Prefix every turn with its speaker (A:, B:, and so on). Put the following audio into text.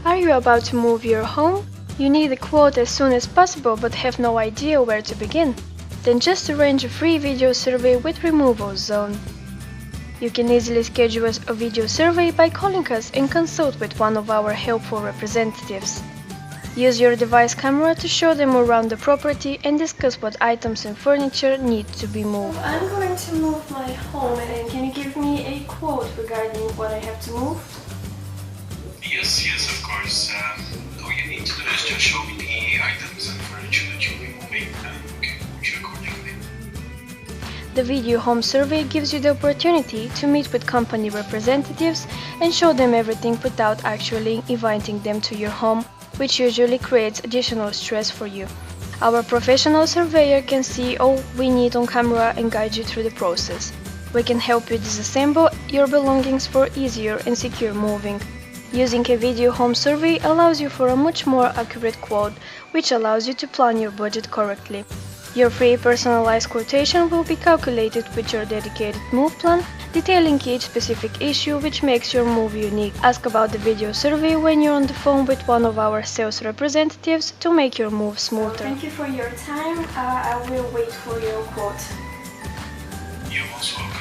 A: Are you about to move your home? You need a quote as soon as possible but have no idea where to begin? Then just arrange a free video survey with Removal Zone. You can easily schedule a video survey by calling us and consult with one of our helpful representatives. Use your device camera to show them around the property and discuss what items and furniture need to be moved. I'm going to move my home, and can you give me a quote regarding what I have to move?
B: Yes, of course. All you need to do is just show me the items and furniture that you'll be moving, and we can quote you accordingly.
A: The video home survey gives you the opportunity to meet with company representatives and show them everything without actually inviting them to your home, which usually creates additional stress for you. Our professional surveyor can see all we need on camera and guide you through the process. We can help you disassemble your belongings for easier and secure moving. Using a video home survey allows you for a much more accurate quote, which allows you to plan your budget correctly. Your free personalized quotation will be calculated with your dedicated move plan, detailing each specific issue which makes your move unique. Ask about the video survey when you're on the phone with one of our sales representatives to make your move smoother. Thank you for your time. I will wait for your quote.
B: You're most welcome.